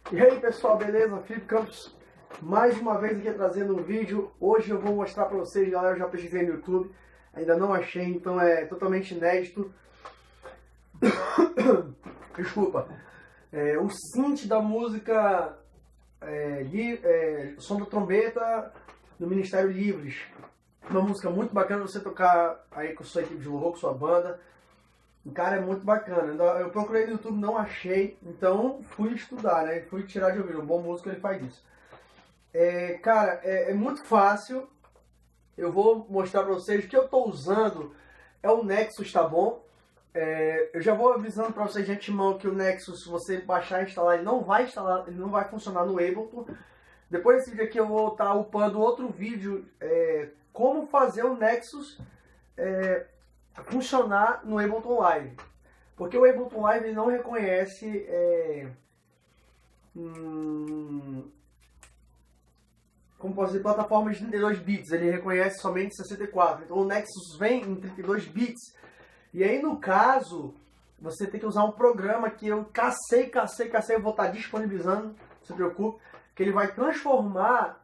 E aí pessoal, beleza? Felipe Campos mais uma vez aqui trazendo um vídeo. Hoje eu vou mostrar pra vocês, galera, eu já pesquisei no YouTube, ainda não achei, então é totalmente inédito. Desculpa. O synth da música Som da Trombeta do Ministério Livres. Uma música muito bacana você tocar aí com sua equipe de louvor, com sua banda. Cara, é muito bacana. Eu procurei no YouTube, não achei, então fui estudar, né? Fui tirar de ouvido. Um bom músico ele faz isso. Cara, é muito fácil. Eu vou mostrar pra vocês o que eu tô usando. É o Nexus, tá bom? Eu já vou avisando pra vocês de antemão que o Nexus, se você baixar e instalar, ele não vai funcionar no Ableton. Depois desse vídeo aqui eu vou estar upando outro vídeo, como fazer o Nexus funcionar no Ableton Live, porque o Ableton Live ele não reconhece como posso dizer, plataformas de 32 bits, ele reconhece somente 64, então o Nexus vem em 32 bits, e aí no caso você tem que usar um programa que eu cacei, eu vou estar disponibilizando, não se preocupe, que ele vai transformar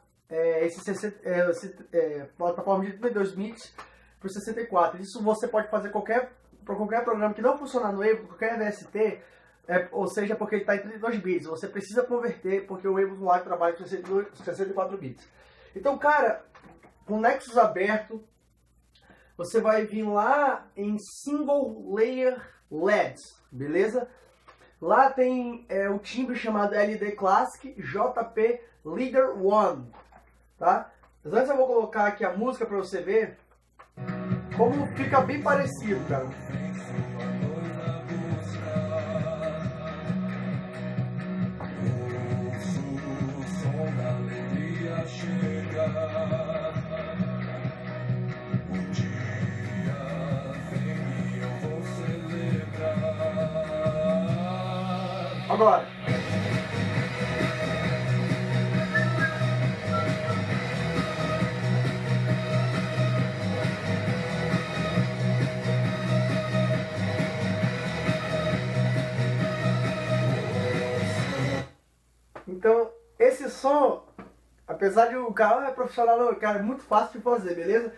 plataforma de 32 bits para 64. Isso você pode fazer para qualquer programa que não funcionar no Ableton, qualquer VST, ou seja, porque ele está em 32 bits. Você precisa converter, porque o Ableton Live trabalha com 64 bits. Então, cara, com o Nexus aberto, você vai vir lá em Single Layer LEDs, beleza? Lá tem o timbre chamado LD Classic JP Leader One, tá? Mas antes eu vou colocar aqui a música para você ver como fica bem parecido, cara. Agora. Então, esse som, apesar de o cara é profissional, cara, é muito fácil de fazer, beleza?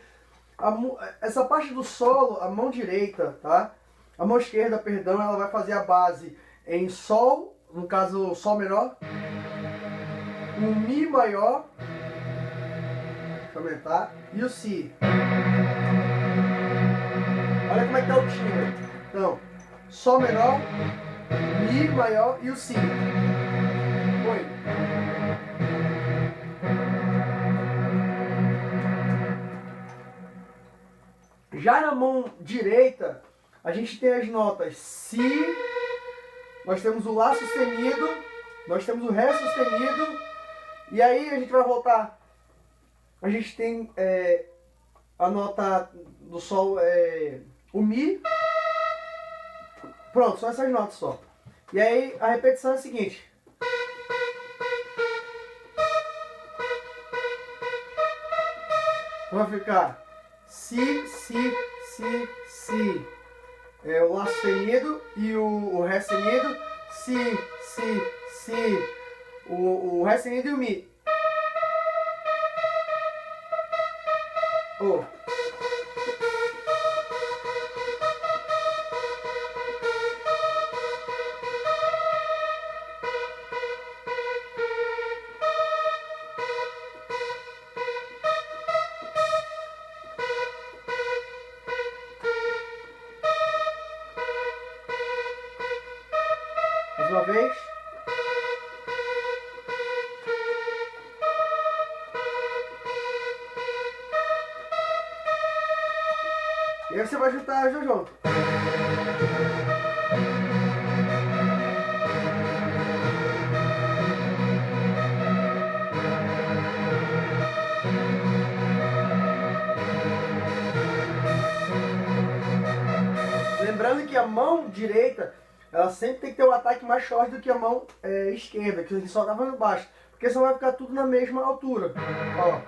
Essa parte do solo, a mão direita, tá? A mão esquerda, perdão, ela vai fazer a base em Sol, no caso Sol menor, o Mi maior, deixa eu aumentar, e o Si. Olha como é que tá o timbre. Então, Sol menor, Mi maior e o Si. Foi. Já na mão direita, a gente tem as notas Si, nós temos o Lá sustenido, nós temos o Ré sustenido, e aí a gente vai voltar. A gente tem a nota do Sol, o Mi. Pronto, são essas notas só. E aí a repetição é a seguinte. Vai ficar Si, Si, Si, Si. O Lá sustenido e o Ré sustenido. Si, Si, Si. O Ré sustenido e o Mi. Oh. Mais uma vez. E aí você vai juntar junto. Lembrando que a mão direita, ela sempre tem que ter um ataque mais forte do que a mão esquerda, que ele só tá fazendo baixo. Porque senão vai ficar tudo na mesma altura. Ó.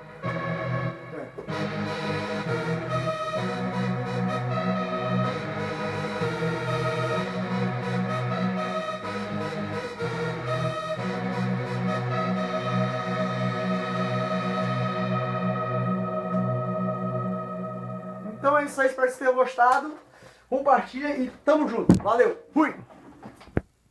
Então é isso aí, espero que vocês tenham gostado. Compartilha e tamo junto. Valeu, fui!